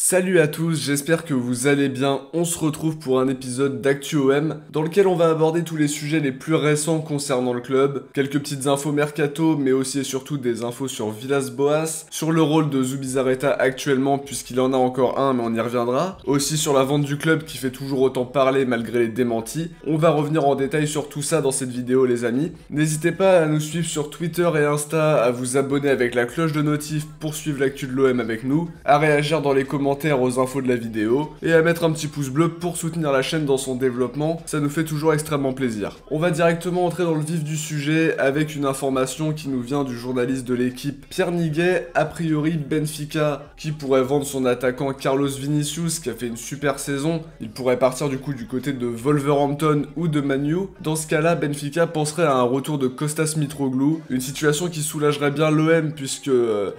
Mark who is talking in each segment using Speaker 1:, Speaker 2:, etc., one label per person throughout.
Speaker 1: Salut à tous, j'espère que vous allez bien. On se retrouve pour un épisode d'Actu OM dans lequel on va aborder tous les sujets les plus récents concernant le club, quelques petites infos mercato, mais aussi et surtout des infos sur Villas-Boas, sur le rôle de Zubizarreta actuellement puisqu'il en a encore un mais on y reviendra, aussi sur la vente du club qui fait toujours autant parler malgré les démentis. On va revenir en détail sur tout ça dans cette vidéo les amis. N'hésitez pas à nous suivre sur Twitter et Insta, à vous abonner avec la cloche de notif pour suivre l'actu de l'OM avec nous, à réagir dans les commentaires aux infos de la vidéo et à mettre un petit pouce bleu pour soutenir la chaîne dans son développement, ça nous fait toujours extrêmement plaisir. On va directement entrer dans le vif du sujet avec une information qui nous vient du journaliste de l'équipe Pierre Niguet. A priori Benfica qui pourrait vendre son attaquant Carlos Vinicius qui a fait une super saison, il pourrait partir du coup du côté de Wolverhampton ou de Man U. Dans ce cas là Benfica penserait à un retour de Kostas Mitroglou, une situation qui soulagerait bien l'OM puisque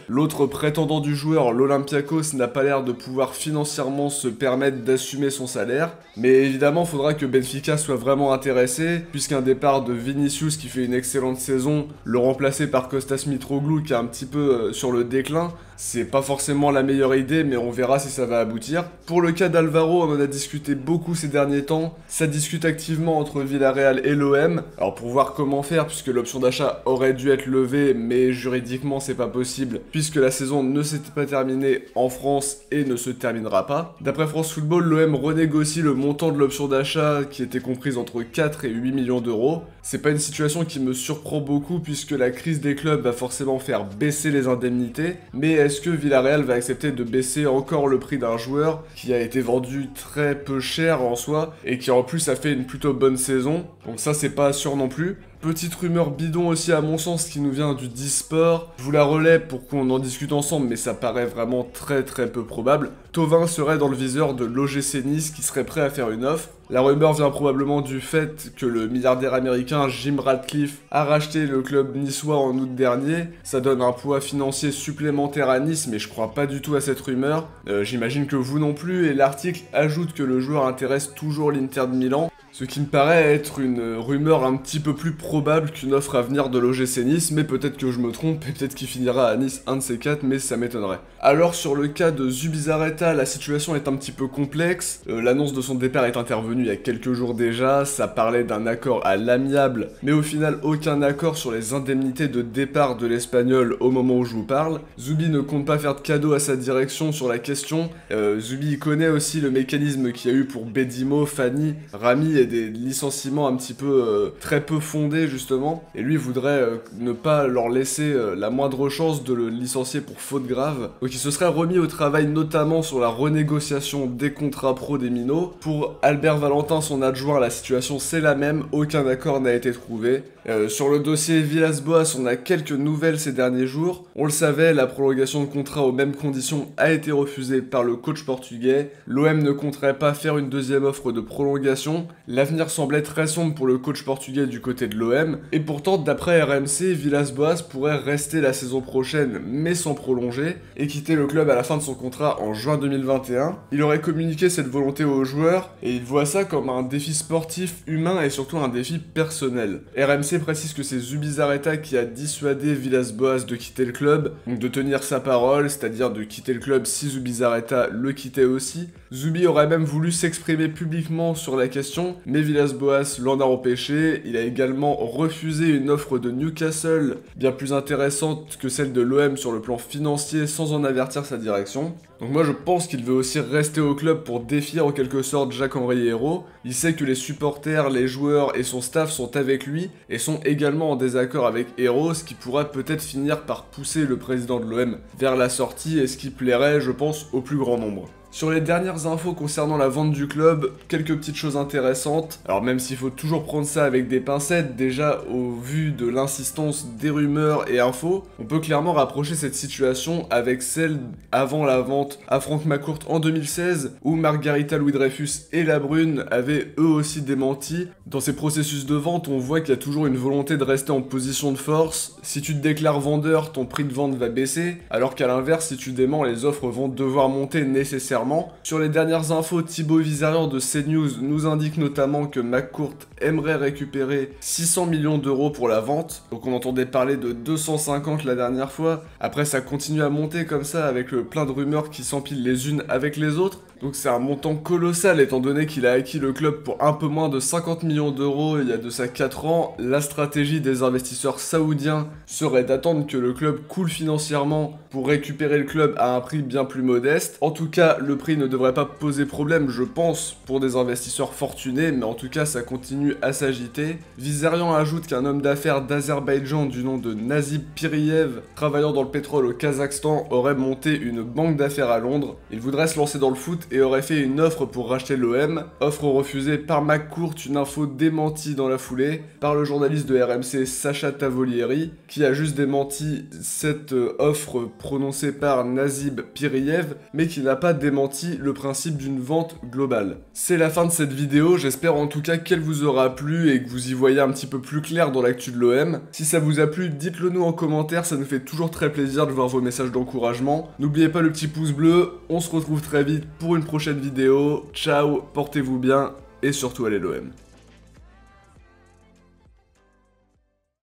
Speaker 1: l'autre prétendant du joueur, l'Olympiakos, n'a pas l'air de pouvoir financièrement se permettre d'assumer son salaire. Mais évidemment, faudra que Benfica soit vraiment intéressé, puisqu'un départ de Vinicius qui fait une excellente saison, le remplacer par Kostas Mitroglou qui est un petit peu sur le déclin, c'est pas forcément la meilleure idée, mais on verra si ça va aboutir. Pour le cas d'Alvaro, on en a discuté beaucoup ces derniers temps. Ça discute activement entre Villarreal et l'OM. Alors pour voir comment faire, puisque l'option d'achat aurait dû être levée, mais juridiquement c'est pas possible, puisque la saison ne s'était pas terminée en France et ne se terminera pas. D'après France Football, l'OM renégocie le montant de l'option d'achat qui était comprise entre 4 et 8 millions d'euros. C'est pas une situation qui me surprend beaucoup puisque la crise des clubs va forcément faire baisser les indemnités, mais est-ce que Villarreal va accepter de baisser encore le prix d'un joueur qui a été vendu très peu cher en soi et qui en plus a fait une plutôt bonne saison? Donc ça c'est pas sûr non plus. Petite rumeur bidon aussi à mon sens qui nous vient du Disport. Je vous la relais pour qu'on en discute ensemble mais ça paraît vraiment très peu probable. Thauvin serait dans le viseur de l'OGC Nice qui serait prêt à faire une offre. La rumeur vient probablement du fait que le milliardaire américain Jim Ratcliffe a racheté le club niçois en août dernier. Ça donne un poids financier supplémentaire à Nice mais je crois pas du tout à cette rumeur. J'imagine que vous non plus et l'article ajoute que le joueur intéresse toujours l'Inter de Milan. Ce qui me paraît être une rumeur un petit peu plus probable qu'une offre à venir de l'OGC Nice, mais peut-être que je me trompe et peut-être qu'il finira à Nice un de ces quatre, mais ça m'étonnerait. Alors sur le cas de Zubizarreta, la situation est un petit peu complexe. L'annonce de son départ est intervenue il y a quelques jours déjà, ça parlait d'un accord à l'amiable, mais au final aucun accord sur les indemnités de départ de l'Espagnol au moment où je vous parle. Zubi ne compte pas faire de cadeau à sa direction sur la question. Zubi connaît aussi le mécanisme qu'il y a eu pour Bedimo, Fanny, Rami et des licenciements un petit peu très peu fondés justement, et lui voudrait ne pas leur laisser la moindre chance de le licencier pour faute grave. Donc il se serait remis au travail notamment sur la renégociation des contrats pro des minots. Pour Albert Valentin, son adjoint, la situation c'est la même, aucun accord n'a été trouvé. Sur le dossier Villas-Boas, on a quelques nouvelles ces derniers jours. On le savait, la prolongation de contrat aux mêmes conditions a été refusée par le coach portugais. L'OM ne compterait pas faire une deuxième offre de prolongation. L'avenir semblait très sombre pour le coach portugais du côté de l'OM, et pourtant d'après RMC, Villas-Boas pourrait rester la saison prochaine mais sans prolonger, et quitter le club à la fin de son contrat en juin 2021. Il aurait communiqué cette volonté aux joueurs, et il voit ça comme un défi sportif, humain et surtout un défi personnel. RMC précise que c'est Zubizarreta qui a dissuadé Villas-Boas de quitter le club, donc de tenir sa parole, c'est-à-dire de quitter le club si Zubizarreta le quittait aussi. Zubi aurait même voulu s'exprimer publiquement sur la question, mais Villas-Boas l'en a empêché. Il a également refusé une offre de Newcastle, bien plus intéressante que celle de l'OM sur le plan financier, sans en avertir sa direction. Donc moi je pense qu'il veut aussi rester au club pour défier en quelque sorte Jacques-Henri Hérault. Il sait que les supporters, les joueurs et son staff sont avec lui et sont également en désaccord avec Hérault, ce qui pourra peut-être finir par pousser le président de l'OM vers la sortie et ce qui plairait, je pense, au plus grand nombre. Sur les dernières infos concernant la vente du club, quelques petites choses intéressantes. Alors même s'il faut toujours prendre ça avec des pincettes, déjà au vu de l'insistance des rumeurs et infos, on peut clairement rapprocher cette situation avec celle avant la vente à Franck McCourt en 2016, où Margarita Louis-Dreyfus et La Brune avaient eux aussi démenti. Dans ces processus de vente, on voit qu'il y a toujours une volonté de rester en position de force. Si tu te déclares vendeur, ton prix de vente va baisser, alors qu'à l'inverse, si tu déments, les offres vont devoir monter nécessairement financièrement. Sur les dernières infos, Thibaut Vizarian de CNews nous indique notamment que McCourt aimerait récupérer 600 millions d'euros pour la vente. Donc on entendait parler de 250 la dernière fois. Après ça continue à monter comme ça avec plein de rumeurs qui s'empilent les unes avec les autres. Donc c'est un montant colossal étant donné qu'il a acquis le club pour un peu moins de 50 millions d'euros il y a de ça 4 ans. La stratégie des investisseurs saoudiens serait d'attendre que le club coule financièrement pour récupérer le club à un prix bien plus modeste. En tout cas, le prix ne devrait pas poser problème, je pense, pour des investisseurs fortunés, mais en tout cas ça continue à s'agiter. Vizarian ajoute qu'un homme d'affaires d'Azerbaïdjan du nom de Nazib Piriyev, travaillant dans le pétrole au Kazakhstan, aurait monté une banque d'affaires à Londres. Il voudrait se lancer dans le foot et aurait fait une offre pour racheter l'OM. Offre refusée par McCourt, une info démentie dans la foulée par le journaliste de RMC Sacha Tavolieri, qui a juste démenti cette offre prononcée par Nazib Piriyev, mais qui n'a pas démenti le principe d'une vente globale. C'est la fin de cette vidéo, j'espère en tout cas qu'elle vous aura plu et que vous y voyez un petit peu plus clair dans l'actu de l'OM. Si ça vous a plu, dites-le nous en commentaire, ça nous fait toujours très plaisir de voir vos messages d'encouragement. N'oubliez pas le petit pouce bleu, on se retrouve très vite pour une prochaine vidéo. Ciao, portez-vous bien et surtout allez l'OM.